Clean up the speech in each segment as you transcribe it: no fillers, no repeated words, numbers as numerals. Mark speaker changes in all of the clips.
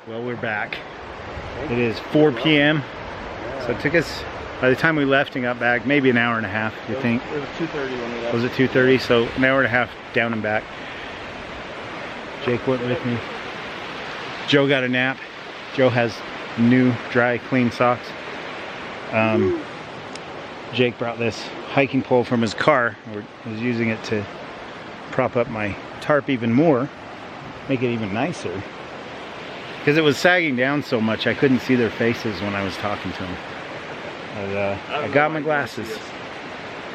Speaker 1: Well, we're back. It is 4 p.m. So it took us, by the time we left and got back, maybe an hour and a half, you think?
Speaker 2: It was 2:30 when we left.
Speaker 1: Was it 2:30? So an hour and a half down and back. Jake went with me. Joe got a nap. Joe has new, dry, clean socks. Jake brought this hiking pole from his car. I was using it to prop up my tarp even more, make it even nicer. Because it was sagging down so much, I couldn't see their faces when I was talking to them. But, I got my glasses.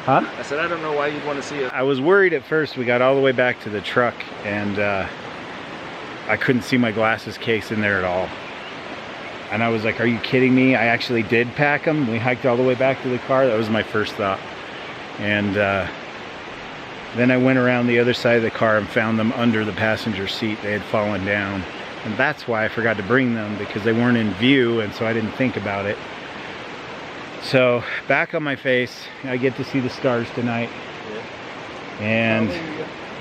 Speaker 1: Huh?
Speaker 2: I said, I don't know why you'd want to see it.
Speaker 1: I was worried at first. We got all the way back to the truck and I couldn't see my glasses case in there at all. And I was like, are you kidding me? I actually did pack them. We hiked all the way back to the car. That was my first thought. And then I went around the other side of the car and found them under the passenger seat. They had fallen down. And that's why I forgot to bring them, because they weren't in view, and so I didn't think about it. So back on my face, I get to see the stars tonight. And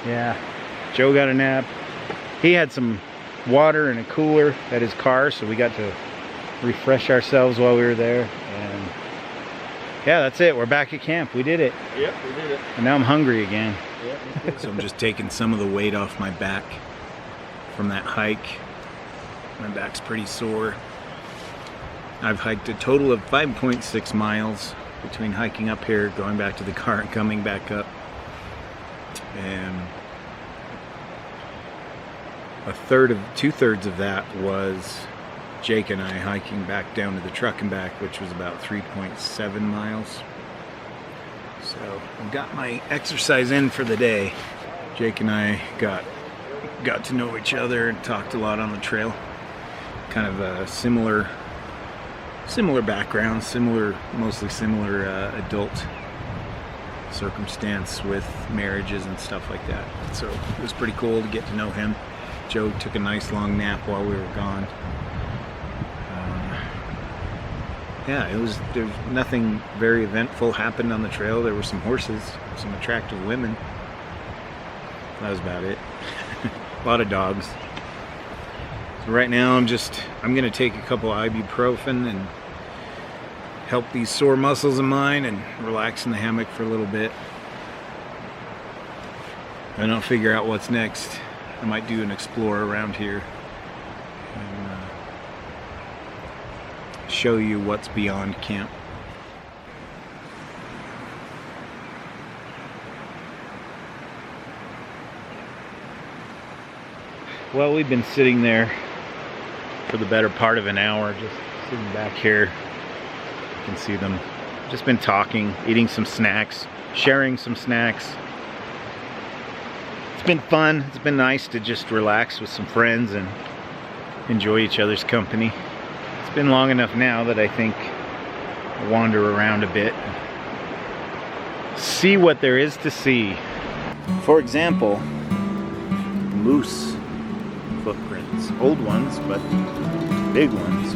Speaker 1: yeah, Joe got a nap. He had some water in a cooler at his car, so we got to refresh ourselves while we were there. And yeah, that's it. We're back at camp. We did it.
Speaker 2: Yep, we did it.
Speaker 1: And now I'm hungry again.
Speaker 2: Yep.
Speaker 1: So I'm just taking some of the weight off my back from that hike. My back's pretty sore. I've hiked a total of 5.6 miles between hiking up here, going back to the car, and coming back up. And two-thirds of that was Jake and I hiking back down to the truck and back, which was about 3.7 miles. So I've got my exercise in for the day. Jake and I got to know each other and talked a lot on the trail. Kind of a similar background, mostly similar adult circumstance with marriages and stuff like that. So it was pretty cool to get to know him. Joe took a nice long nap while we were gone. Yeah, there's nothing very eventful happened on the trail. There were some horses, some attractive women. That was about it. A lot of dogs. So right now I'm gonna take a couple ibuprofen and help these sore muscles of mine and relax in the hammock for a little bit. And I'll figure out what's next. I might do an explore around here and show you what's beyond camp. Well, we've been sitting there for the better part of an hour, just sitting back here. You can see them. Just been talking, eating some snacks, sharing some snacks. It's been fun. It's been nice to just relax with some friends and enjoy each other's company. It's been long enough now that I think I'll wander around a bit, see what there is to see. For example, moose footprints. Old ones, but big ones.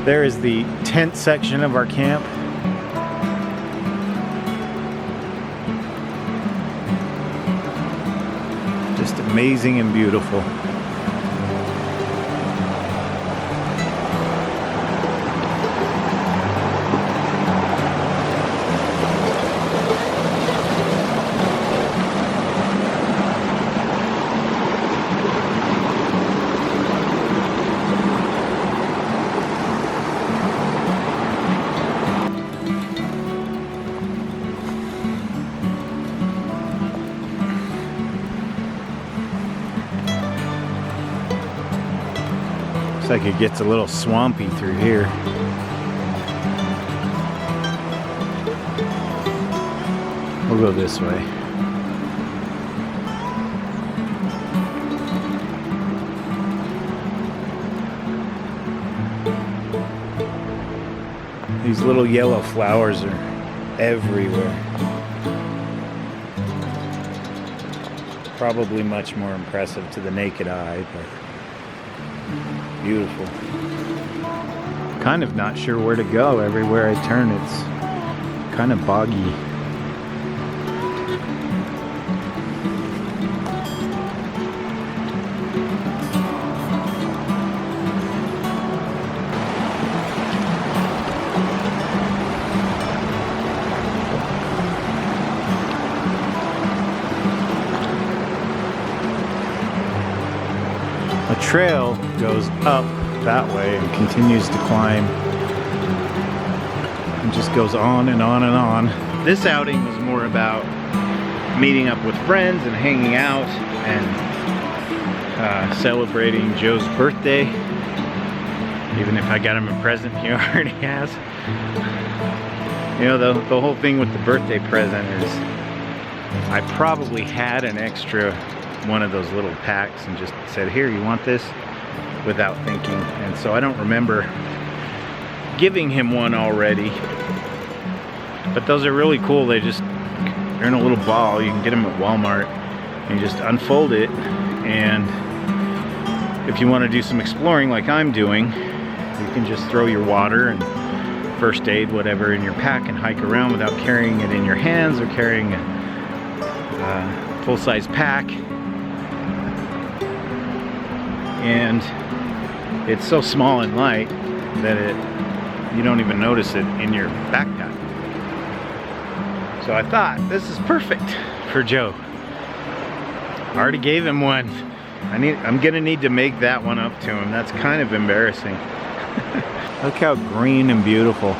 Speaker 1: There is the tent section of our camp. Just amazing and beautiful. Like it gets a little swampy through here. We'll go this way. These little yellow flowers are everywhere. Probably much more impressive to the naked eye, but beautiful. Kind of not sure where to go. Everywhere I turn, it's kind of boggy. trail goes up that way and continues to climb. And just goes on and on and on. This outing was more about meeting up with friends and hanging out and celebrating Joe's birthday. Even if I got him a present, he already has. You know, the whole thing with the birthday present is I probably had an extra one of those little packs and just said, here, you want this? Without thinking. And so I don't remember giving him one already. But those are really cool. They're in a little ball. You can get them at Walmart. And you just unfold it. And if you want to do some exploring like I'm doing, you can just throw your water and first aid, whatever, in your pack and hike around without carrying it in your hands or carrying a full-size pack. And it's so small and light that you don't even notice it in your backpack. So I thought, this is perfect for Joe. I already gave him one. I'm gonna need to make that one up to him. That's kind of embarrassing. Look how green and beautiful.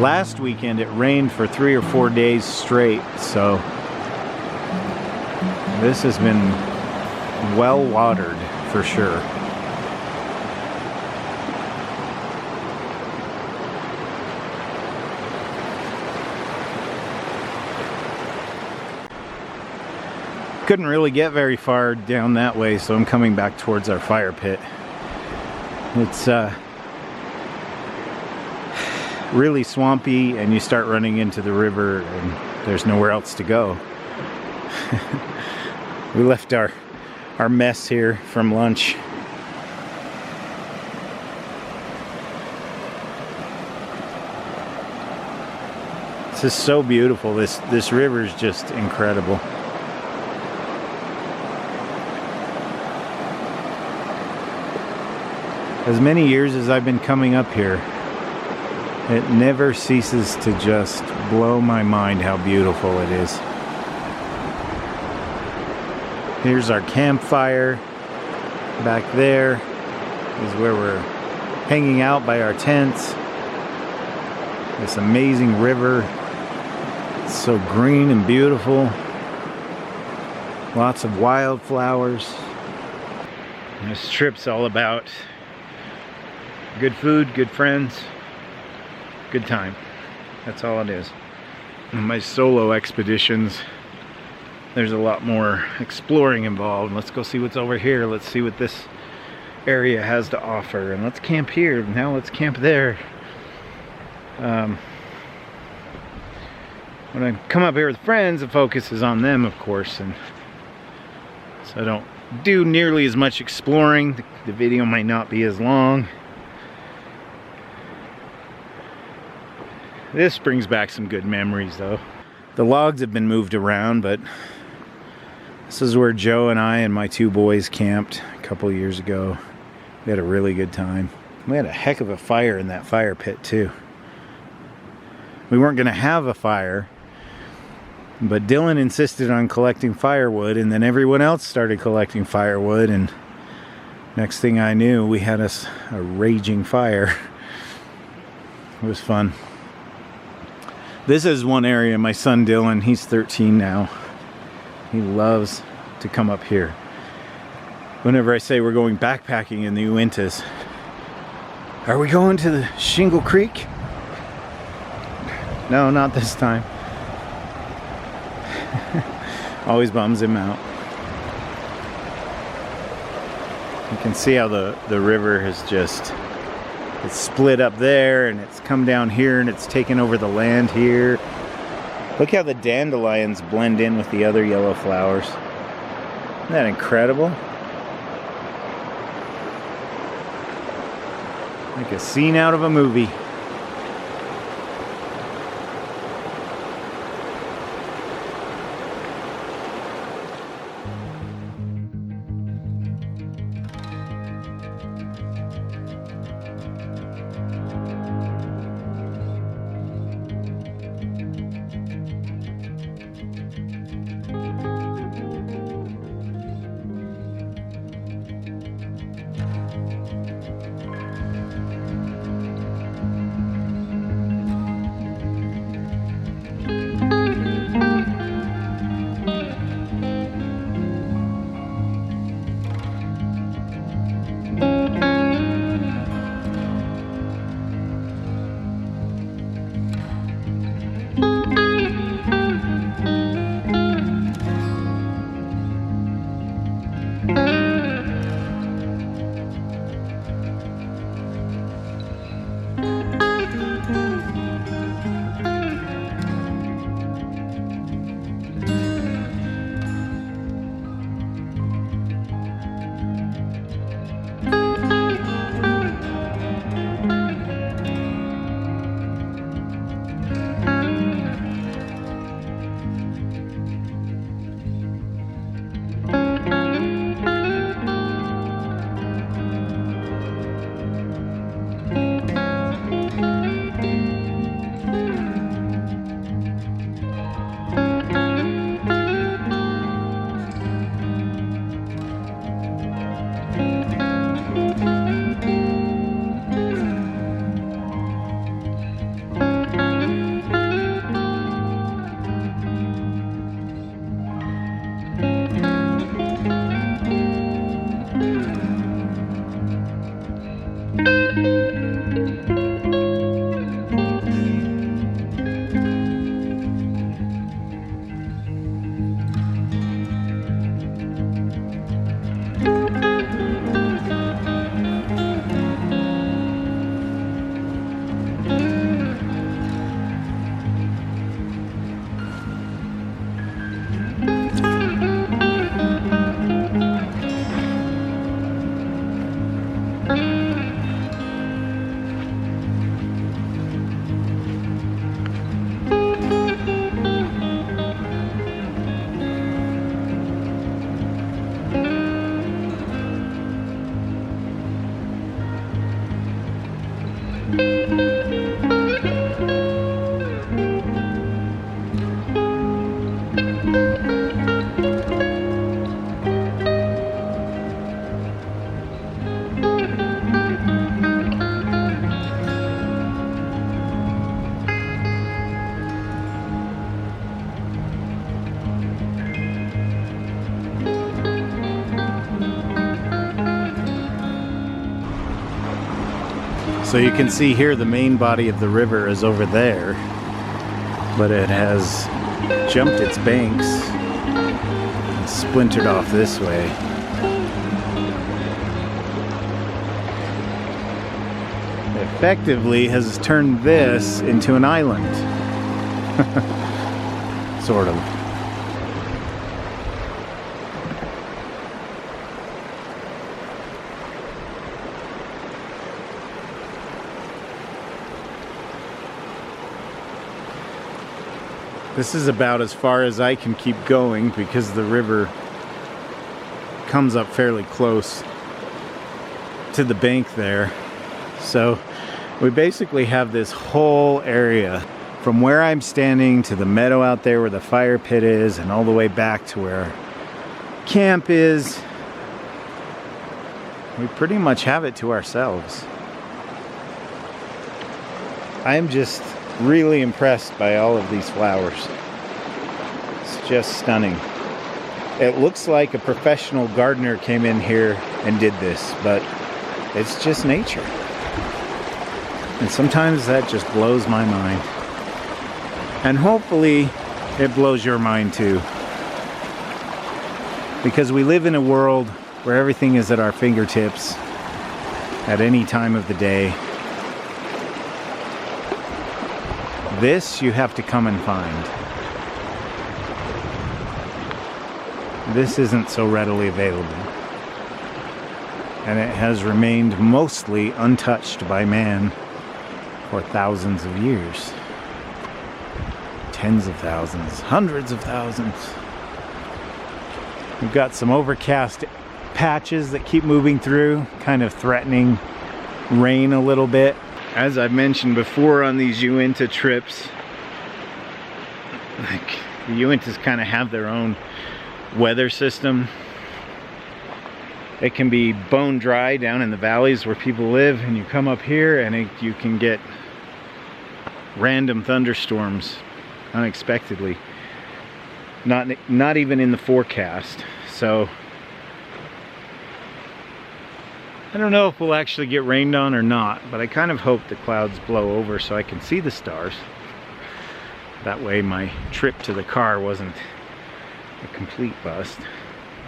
Speaker 1: Last weekend it rained for 3 or 4 days straight, so this has been well watered for sure. Couldn't really get very far down that way, so I'm coming back towards our fire pit. It's really swampy, and you start running into the river and there's nowhere else to go. We left our mess here from lunch. This is so beautiful. This river is just incredible. As many years as I've been coming up here, it never ceases to just blow my mind how beautiful it is. Here's our campfire. Back there is where we're hanging out by our tents. This amazing river. It's so green and beautiful. Lots of wildflowers. And this trip's all about good food, good friends, good time. That's all it is. In my solo expeditions, there's a lot more exploring involved. Let's go see what's over here. Let's see what this area has to offer. And let's camp here. Now let's camp there. When I come up here with friends, the focus is on them, of course. And so I don't do nearly as much exploring. The video might not be as long. This brings back some good memories though. The logs have been moved around, but this is where Joe and I and my 2 boys camped a couple years ago. We had a really good time. We had a heck of a fire in that fire pit too. We weren't gonna have a fire, but Dylan insisted on collecting firewood, and then everyone else started collecting firewood, and next thing I knew, we had us a raging fire. It was fun. This is one area my son Dylan, he's 13 now. He loves to come up here. Whenever I say we're going backpacking in the Uintas, are we going to the Shingle Creek? No, not this time. Always bums him out. You can see how the river has just, it's split up there and it's come down here and it's taken over the land here. Look how the dandelions blend in with the other yellow flowers. Isn't that incredible? Like a scene out of a movie. So you can see here the main body of the river is over there, but it has jumped its banks and splintered off this way. Effectively has turned this into an island. Sort of. This is about as far as I can keep going because the river comes up fairly close to the bank there. So we basically have this whole area from where I'm standing to the meadow out there where the fire pit is and all the way back to where camp is. We pretty much have it to ourselves. I'm just really impressed by all of these flowers. It's just stunning. It looks like a professional gardener came in here and did this, but it's just nature. And sometimes that just blows my mind. And hopefully it blows your mind too. Because we live in a world where everything is at our fingertips at any time of the day. This you have to come and find. This isn't so readily available. And it has remained mostly untouched by man for thousands of years. Tens of thousands, hundreds of thousands. We've got some overcast patches that keep moving through, kind of threatening rain a little bit. As I've mentioned before on these Uinta trips, like the Uintas kind of have their own weather system. It can be bone dry down in the valleys where people live, and you come up here and you can get random thunderstorms unexpectedly. Not even in the forecast. So I don't know if we'll actually get rained on or not, but I kind of hope the clouds blow over so I can see the stars. That way my trip to the car wasn't a complete bust.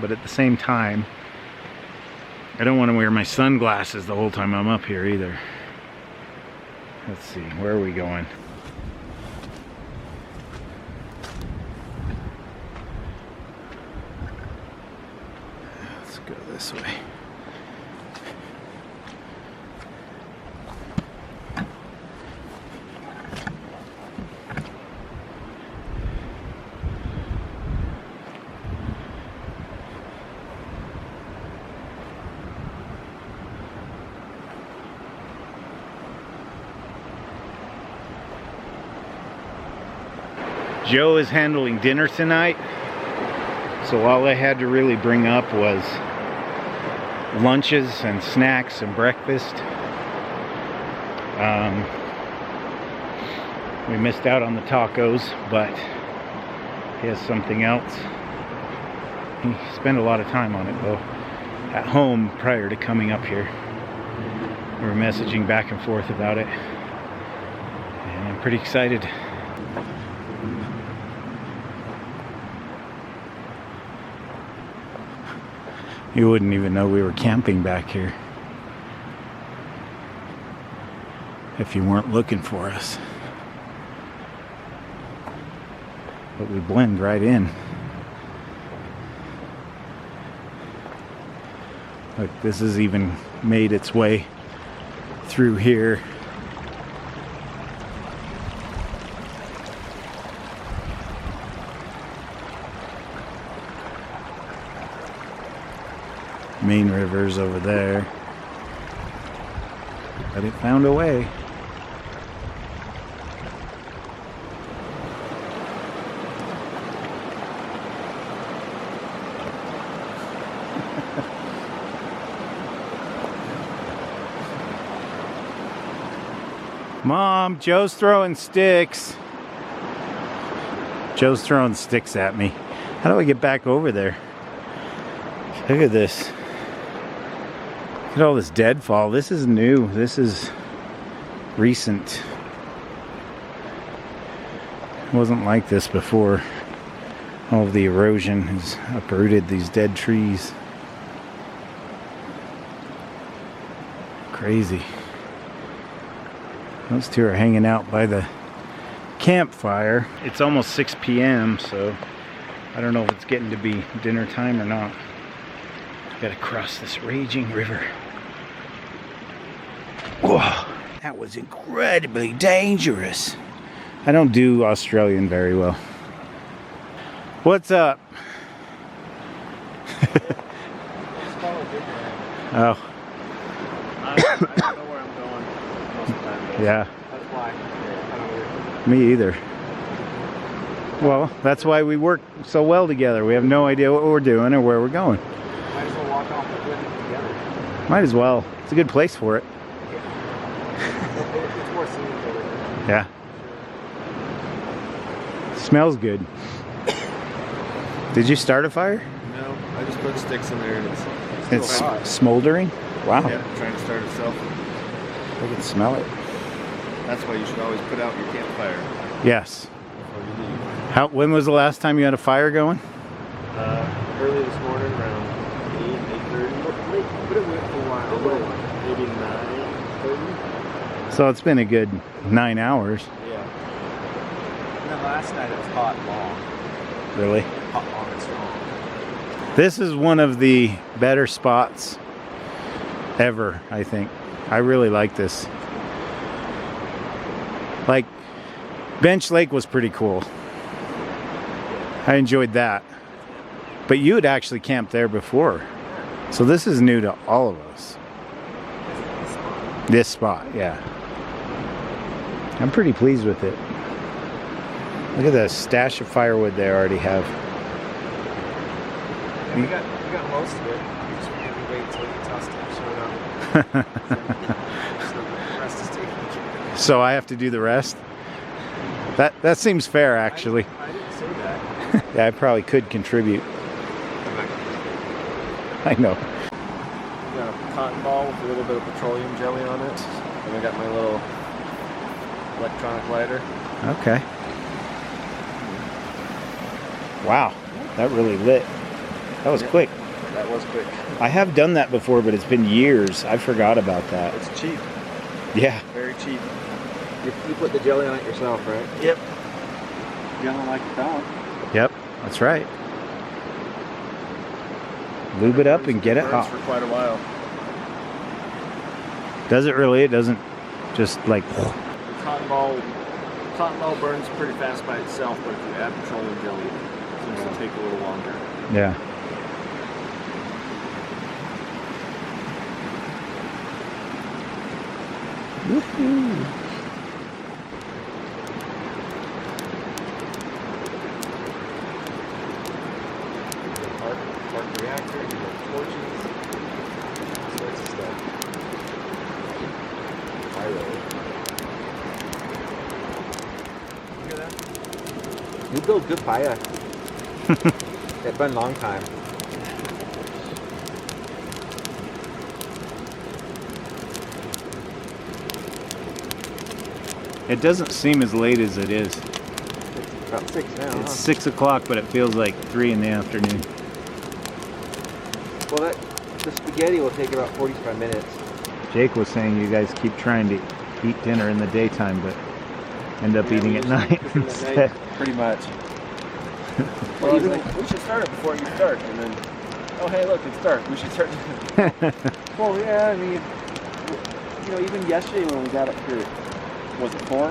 Speaker 1: But at the same time, I don't want to wear my sunglasses the whole time I'm up here either. Let's see, where are we going? Let's go this way. Joe is handling dinner tonight, so all I had to really bring up was lunches and snacks and breakfast. We missed out on the tacos, but he has something else. He spent a lot of time on it though, at home prior to coming up here. We were messaging back and forth about it, and I'm pretty excited. You wouldn't even know we were camping back here if you weren't looking for us. But we blend right in. Look, this has even made its way through here. Main river's over there. But it found a way. Mom, Joe's throwing sticks. Joe's throwing sticks at me. How do I get back over there? Look at this. Look at all this deadfall. This is new. This is recent. It wasn't like this before. All of the erosion has uprooted these dead trees. Crazy. Those two are hanging out by the campfire. It's almost 6 p.m. so I don't know if it's getting to be dinner time or not. Gotta cross this raging river. Whoa, that was incredibly dangerous. I don't do Australian very well. What's up? Oh.
Speaker 2: I don't know where I'm going most of the time.
Speaker 1: Yeah.
Speaker 2: That's why. I don't know.
Speaker 1: Me either. Well, that's why we work so well together. We have no idea what we're doing or where we're going.
Speaker 2: Might as well walk off the cliff together.
Speaker 1: Might as well. It's a good place for it.
Speaker 2: It's more scenic over here.
Speaker 1: Yeah. Smells good. Did you start a fire?
Speaker 2: No, I just put sticks in there and it's
Speaker 1: It's
Speaker 2: still hot.
Speaker 1: smoldering? Wow.
Speaker 2: Yeah, trying to start itself.
Speaker 1: I can smell it.
Speaker 2: That's why you should always put out your campfire
Speaker 1: Yes.
Speaker 2: before you leave.
Speaker 1: When was the last time you had a fire going?
Speaker 2: Early this morning, around 8:30. But it went for a while. Maybe 9:30.
Speaker 1: So it's been a good 9 hours.
Speaker 2: Yeah. And then last night it was hot and long.
Speaker 1: Really?
Speaker 2: Hot, long, and strong.
Speaker 1: This is one of the better spots ever, I think. I really like this. Like, Bench Lake was pretty cool. I enjoyed that. But you had actually camped there before. So this is new to all of us. This spot, yeah. I'm pretty pleased with it. Look at the stash of firewood they already have.
Speaker 2: Yeah, we got most of it. Just we had to wait until Utah State showed up. So the rest is taken care of.
Speaker 1: So I have to do the rest? That seems fair, actually.
Speaker 2: I didn't say that.
Speaker 1: Yeah, I probably could contribute. I know.
Speaker 2: I got a cotton ball with a little bit of petroleum jelly on it. And I got my little electronic lighter.
Speaker 1: Okay. Wow, that really lit. That was quick.
Speaker 2: That was quick.
Speaker 1: I have done that before, but it's been years. I forgot about that.
Speaker 2: It's cheap.
Speaker 1: Yeah.
Speaker 2: Very cheap. You put the jelly on it yourself, right? Yep. You don't like it don't.
Speaker 1: Yep, that's right. Lube it up and get it
Speaker 2: Burns
Speaker 1: hot.
Speaker 2: for quite a while.
Speaker 1: Does it really? It doesn't just like...
Speaker 2: The cotton ball burns pretty fast by itself, but if you add petroleum jelly, it seems to take a little longer.
Speaker 1: Yeah. Woohoo.
Speaker 2: Park reactor, you got torches, all sorts of stuff. Look at that. You build good fire. It been a long time.
Speaker 1: It doesn't seem as late as it is.
Speaker 2: It's about 6 now.
Speaker 1: It's 6 o'clock, but it feels like 3 in the afternoon.
Speaker 2: Well, the spaghetti will take about 45 minutes.
Speaker 1: Jake was saying you guys keep trying to eat dinner in the daytime, but end up eating at night instead.
Speaker 2: Pretty much. Well, he's like, we should start it before you start, and then, oh hey, look, it's dark. We should start. Well, yeah, I mean, you know, even yesterday when we got up here, was it 4?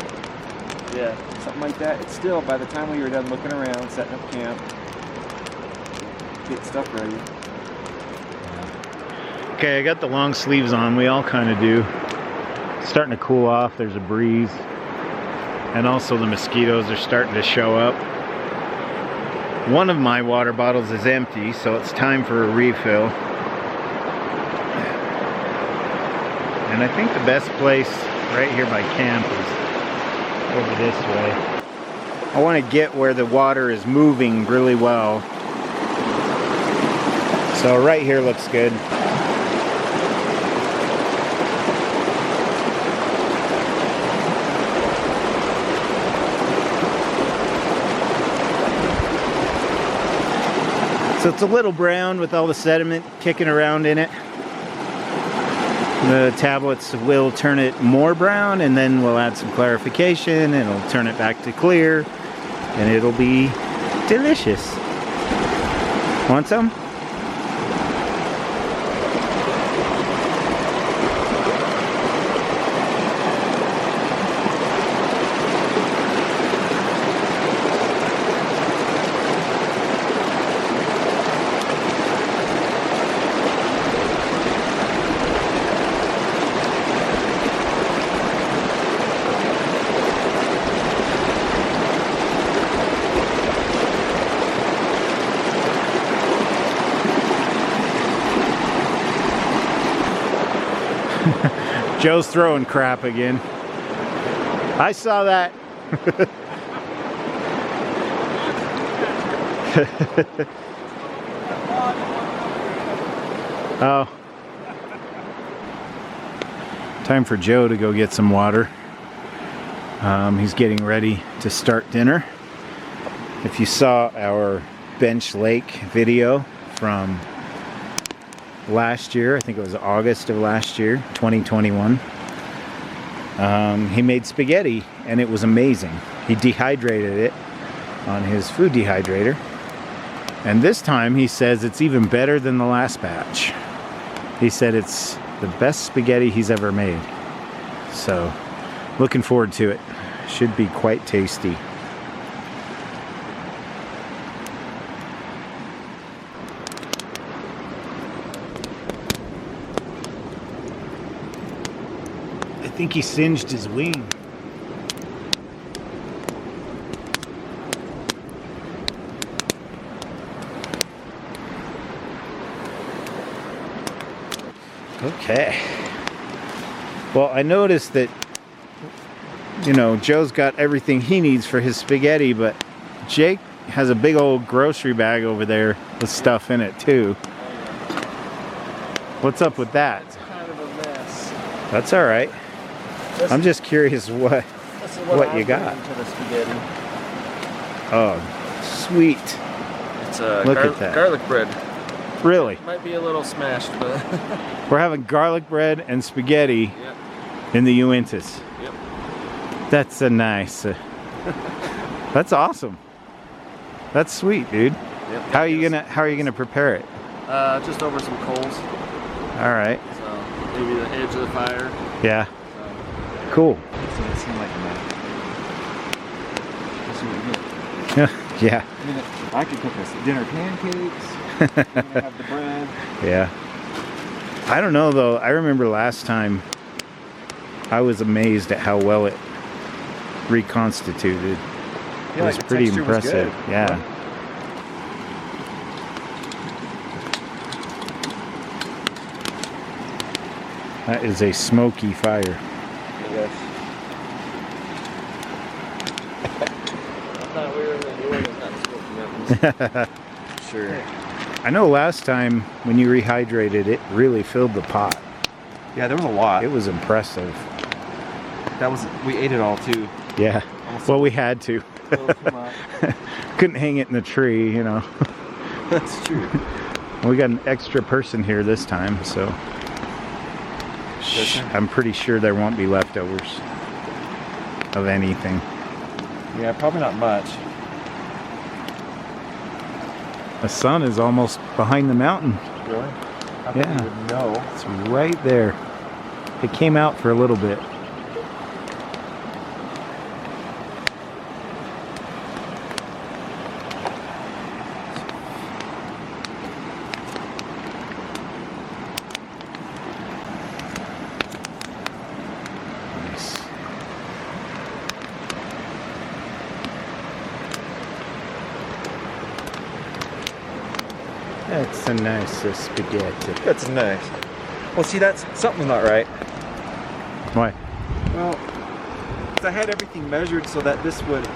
Speaker 2: Yeah, something like that. It's still, by the time we were done looking around, setting up camp, getting stuff ready.
Speaker 1: Okay, I got the long sleeves on. We all kind of do. It's starting to cool off. There's a breeze. And also the mosquitoes are starting to show up. One of my water bottles is empty, so it's time for a refill. And I think the best place right here by camp is over this way. I want to get where the water is moving really well. So right here looks good. So it's a little brown with all the sediment kicking around in it. The tablets will turn it more brown, and then we'll add some clarification and it'll turn it back to clear, and it'll be delicious. Want some? Joe's throwing crap again. I saw that. Oh. Time for Joe to go get some water. He's getting ready to start dinner. If you saw our Bench Lake video from last year, I think it was August of last year, 2021, he made spaghetti and it was amazing. He dehydrated it on his food dehydrator, and this time he says it's even better than the last batch. He said it's the best spaghetti he's ever made. So looking forward to it. Should be quite tasty. I think he singed his wing. Okay. Well, I noticed that, you know, Joe's got everything he needs for his spaghetti, but Jake has a big old grocery bag over there with stuff in it too. What's up with that?
Speaker 2: It's kind of a mess.
Speaker 1: That's all right. I'm just curious what you got.
Speaker 2: To the spaghetti.
Speaker 1: Oh, sweet.
Speaker 2: It's
Speaker 1: Look at that.
Speaker 2: Garlic bread.
Speaker 1: Really?
Speaker 2: Might be a little smashed, but
Speaker 1: We're having garlic bread and spaghetti in the Uintas.
Speaker 2: Yep.
Speaker 1: That's a nice. That's awesome. That's sweet, dude.
Speaker 2: Yep.
Speaker 1: How are you gonna prepare it?
Speaker 2: Just over some coals.
Speaker 1: All right.
Speaker 2: So maybe the edge of the fire.
Speaker 1: Yeah.
Speaker 2: So.
Speaker 1: Cool.
Speaker 2: Doesn't it seem like a mess? Let's see what we get.
Speaker 1: Yeah.
Speaker 2: I mean, I could cook us dinner pancakes. I'm gonna have the bread.
Speaker 1: Yeah. I don't know though. I remember last time I was amazed at how well it reconstituted. It was pretty impressive. Yeah. That is a smoky fire.
Speaker 2: Yes. I thought we were in the Uinta, not Smoky Mountains. Sure.
Speaker 1: I know last time when you rehydrated it really filled the pot.
Speaker 2: Yeah, there was a lot.
Speaker 1: It was impressive.
Speaker 2: we ate it all too.
Speaker 1: Yeah. Well, we had to.
Speaker 2: A little too much.
Speaker 1: Couldn't hang it in the tree, you know.
Speaker 2: That's true.
Speaker 1: We got an extra person here this time, so I'm pretty sure there won't be leftovers of anything.
Speaker 2: Yeah, probably not much.
Speaker 1: The sun is almost behind the mountain.
Speaker 2: Really? I think
Speaker 1: Yeah.
Speaker 2: you would know.
Speaker 1: It's right there. It came out for a little bit. Nice. That's a nice spaghetti.
Speaker 2: That's nice. Well, see, that's something's not right.
Speaker 1: Why?
Speaker 2: Well, 'cause I had everything measured so that this would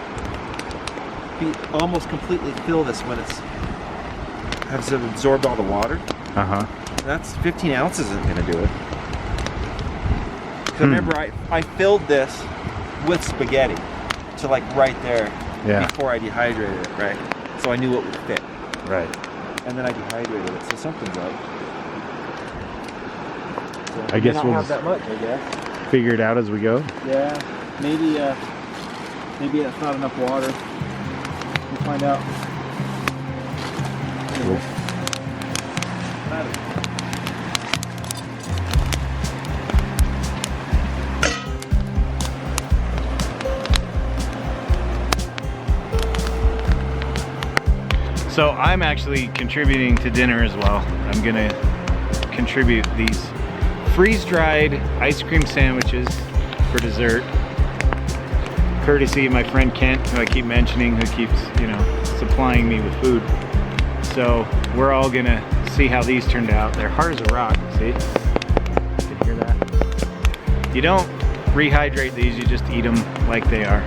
Speaker 2: be almost completely fill this when it's has absorbed all the water.
Speaker 1: Uh-huh.
Speaker 2: That's 15 ounces isn't going to do it. Because remember, I filled this with spaghetti to like right there before I dehydrated it, right? So I knew it would fit.
Speaker 1: Right.
Speaker 2: And then I dehydrated it, so something's up. So
Speaker 1: I guess
Speaker 2: may not
Speaker 1: we'll
Speaker 2: have that much, I guess.
Speaker 1: figure it out as we go.
Speaker 2: Yeah, maybe it's not enough water. We'll find out.
Speaker 1: Cool. So I'm actually contributing to dinner as well. I'm gonna contribute these freeze-dried ice cream sandwiches for dessert, courtesy of my friend Kent, who I keep mentioning, who keeps, you know, supplying me with food. So we're all gonna see how these turned out. They're hard as a rock, see? You can hear that? You don't rehydrate these, you just eat them like they are.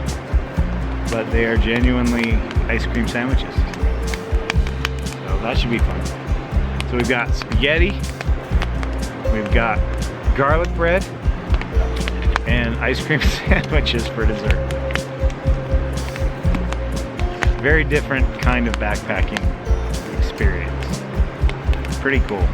Speaker 1: But they are genuinely ice cream sandwiches. So that should be fun. So we've got spaghetti, we've got garlic bread, and ice cream sandwiches for dessert. Very different kind of backpacking experience. Pretty cool.